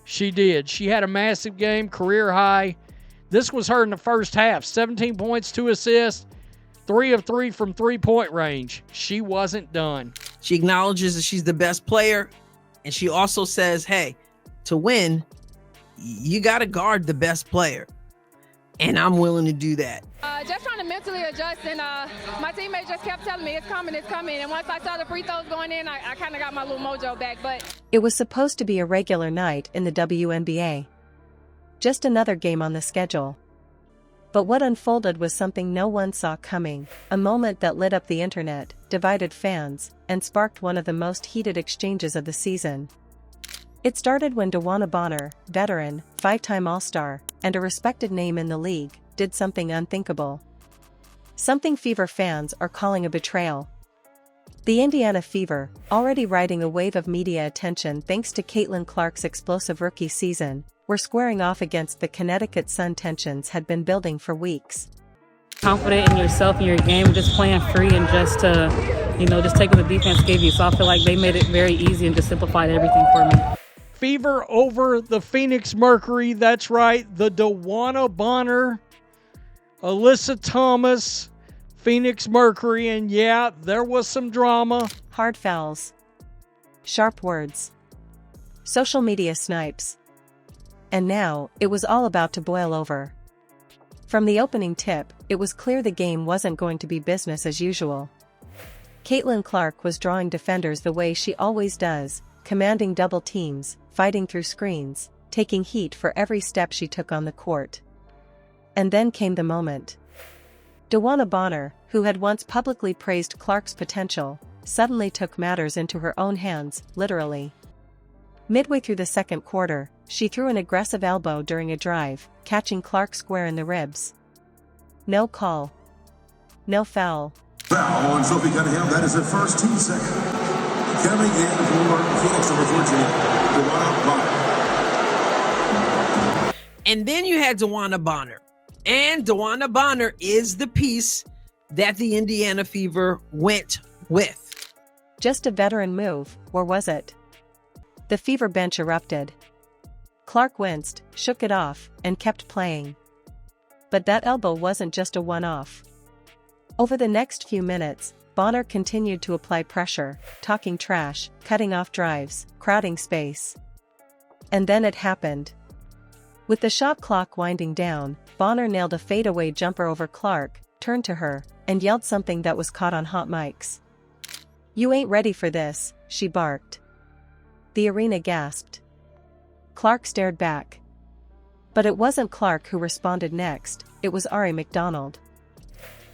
She did. She had a massive game, career high. This was her in the first half. 17 points, 2 assists, 3 of 3 from three-point range. She wasn't done. She acknowledges that she's the best player, and she also says, hey, to win, you got to guard the best player. And I'm willing to do that. Just trying to mentally adjust, and my teammates just kept telling me, it's coming, it's coming. And once I saw the free throws going in, I kind of got my little mojo back. But it was supposed to be a regular night in the WNBA. Just another game on the schedule. But what unfolded was something no one saw coming, a moment that lit up the internet, divided fans, and sparked one of the most heated exchanges of the season. It started when DeWanna Bonner, veteran, 5-time All-Star, and a respected name in the league, did something unthinkable. Something Fever fans are calling a betrayal. The Indiana Fever, already riding a wave of media attention thanks to Caitlin Clark's explosive rookie season, were squaring off against the Connecticut Sun. Tensions had been building for weeks. Confident in yourself and your game, just playing free and just just taking the defense gave you. So I feel like they made it very easy and just simplified everything for me. Fever over the Phoenix Mercury. That's right. The DeWanna Bonner, Alyssa Thomas, Phoenix Mercury. And yeah, there was some drama. Hard fouls. Sharp words. Social media snipes. And now, it was all about to boil over. From the opening tip, it was clear the game wasn't going to be business as usual. Caitlin Clark was drawing defenders the way she always does, commanding double teams, fighting through screens, taking heat for every step she took on the court. And then came the moment. DeWanna Bonner, who had once publicly praised Clark's potential, suddenly took matters into her own hands, literally. Midway through the second quarter, she threw an aggressive elbow during a drive, catching Clark square in the ribs. No call. No foul. Foul on Sophie Cunningham. That is her first team second. Coming in for Phoenix number 14, DeWanna Bonner. And then you had DeWanna Bonner. And DeWanna Bonner is the piece that the Indiana Fever went with. Just a veteran move, or was it? The Fever bench erupted. Clark winced, shook it off, and kept playing. But that elbow wasn't just a one-off. Over the next few minutes, Bonner continued to apply pressure, talking trash, cutting off drives, crowding space. And then it happened. With the shot clock winding down, Bonner nailed a fadeaway jumper over Clark, turned to her, and yelled something that was caught on hot mics. "You ain't ready for this," she barked. The arena gasped. Clark stared back. But it wasn't Clark who responded next, it was Ari McDonald.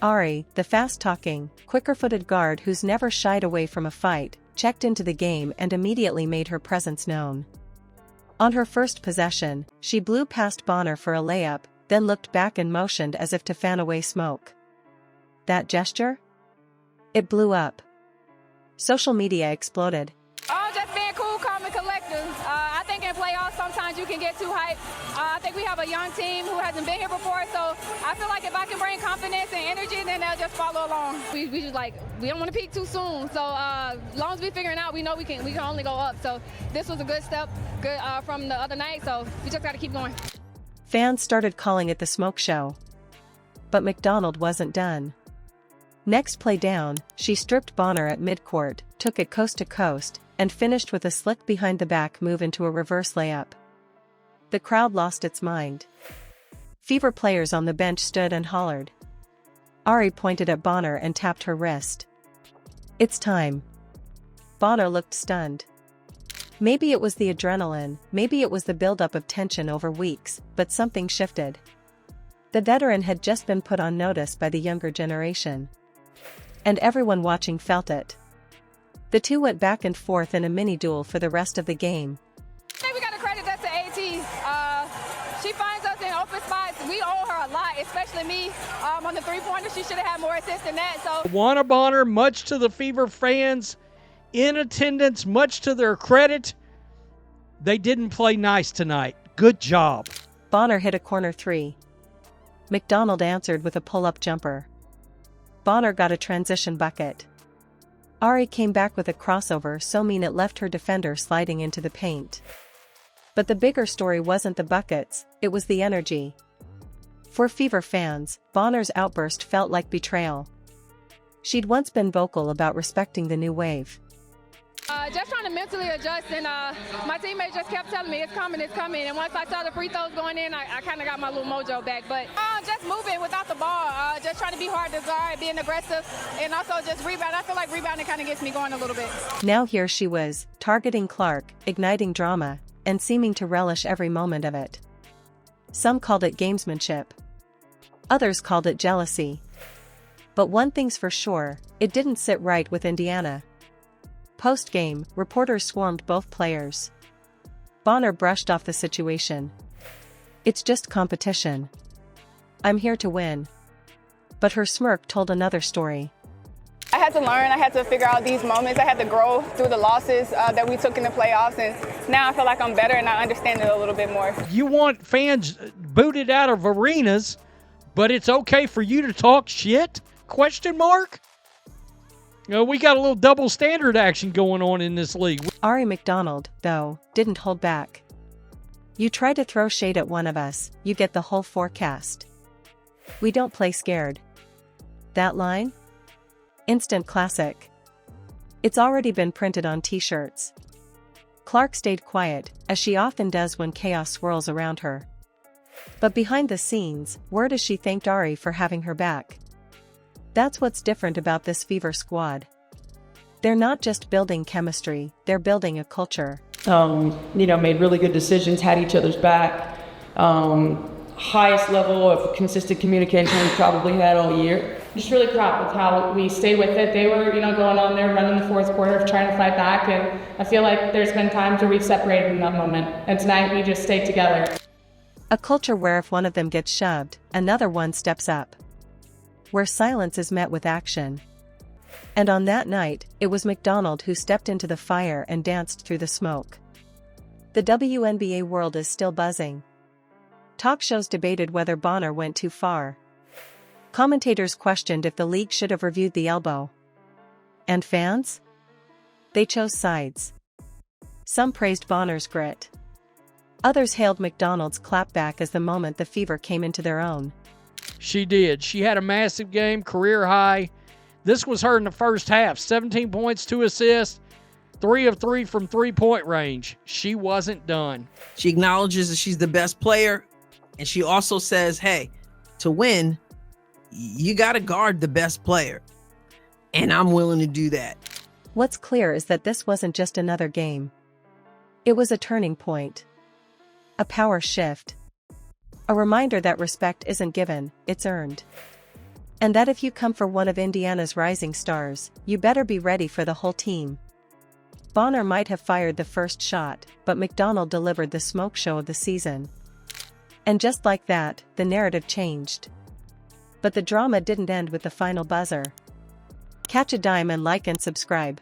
Ari, the fast-talking, quicker-footed guard who's never shied away from a fight, checked into the game and immediately made her presence known. On her first possession, she blew past Bonner for a layup, then looked back and motioned as if to fan away smoke. That gesture? It blew up. Social media exploded. Oh, just being cool, calm, and collective. I think in playoffs sometimes you can get too hyped. I think we have a young team who hasn't been here before, so I feel like if I can bring confidence and energy, then they'll just follow along. We just we don't want to peak too soon. So as long as we figuring out, we know we can only go up. So this was a good step, from the other night. So we just got to keep going. Fans started calling it the smoke show. But McDonald wasn't done. Next play down, she stripped Bonner at midcourt, took it coast to coast, and finished with a slick behind-the-back move into a reverse layup. The crowd lost its mind. Fever players on the bench stood and hollered. Ari pointed at Bonner and tapped her wrist. "It's time." Bonner looked stunned. Maybe it was the adrenaline, maybe it was the buildup of tension over weeks, but something shifted. The veteran had just been put on notice by the younger generation. And everyone watching felt it. The two went back and forth in a mini-duel for the rest of the game. I think we got to credit that to AT. She finds us in open spots. We owe her a lot, especially me. On the three-pointer, she should have had more assists than that. So DeWanna Bonner, much to the Fever fans in attendance, much to their credit, they didn't play nice tonight. Good job. Bonner hit a corner three. McDonald answered with a pull-up jumper. Bonner got a transition bucket. Ari came back with a crossover so mean it left her defender sliding into the paint. But the bigger story wasn't the buckets, it was the energy. For Fever fans, Bonner's outburst felt like betrayal. She'd once been vocal about respecting the new wave. Just trying to mentally adjust, and my teammates just kept telling me it's coming. And once I saw the free throws going in, I kind of got my little mojo back. But just moving without the ball, just trying to be hard to guard, being aggressive, and also just rebound. I feel like rebounding kind of gets me going a little bit. Now here she was, targeting Clark, igniting drama, and seeming to relish every moment of it. Some called it gamesmanship. Others called it jealousy. But one thing's for sure, it didn't sit right with Indiana. Post-game, reporters swarmed both players. Bonner brushed off the situation. "It's just competition. I'm here to win." But her smirk told another story. I had to learn. I had to figure out these moments. I had to grow through the losses that we took in the playoffs, and now I feel like I'm better and I understand it a little bit more. You want fans booted out of arenas, but it's okay for you to talk shit? Question mark? We got a little double standard action going on in this league. Ari McDonald, though, didn't hold back. "You try to throw shade at one of us, you get the whole forecast. We don't play scared." That line? Instant classic. It's already been printed on t-shirts. Clark stayed quiet, as she often does when chaos swirls around her. But behind the scenes, word is she thanked Ari for having her back. That's what's different about this Fever squad. They're not just building chemistry, they're building a culture. Made really good decisions, had each other's back. Highest level of consistent communication we probably had all year. Just really proud of how we stayed with it. They were, going on there, running the fourth quarter, trying to fight back, and I feel like there's been times where we've separated in that moment. And tonight we just stayed together. A culture where if one of them gets shoved, another one steps up. Where silence is met with action. And on that night, it was McDonald who stepped into the fire and danced through the smoke. The WNBA world is still buzzing. Talk shows debated whether Bonner went too far. Commentators questioned if the league should have reviewed the elbow. And fans? They chose sides. Some praised Bonner's grit. Others hailed McDonald's clapback as the moment the Fever came into their own. She did. She had a massive game, career high. This was her in the first half. 17 points, 2 assists, 3 of 3 from three-point range. She wasn't done. She acknowledges that she's the best player, and she also says, hey, to win, you got to guard the best player. And I'm willing to do that. What's clear is that this wasn't just another game. It was a turning point. A power shift. A reminder that respect isn't given, it's earned. And that if you come for one of Indiana's rising stars, you better be ready for the whole team. Bonner might have fired the first shot, but McDonald delivered the smoke show of the season. And just like that, the narrative changed. But the drama didn't end with the final buzzer. Catch a dime and like and subscribe.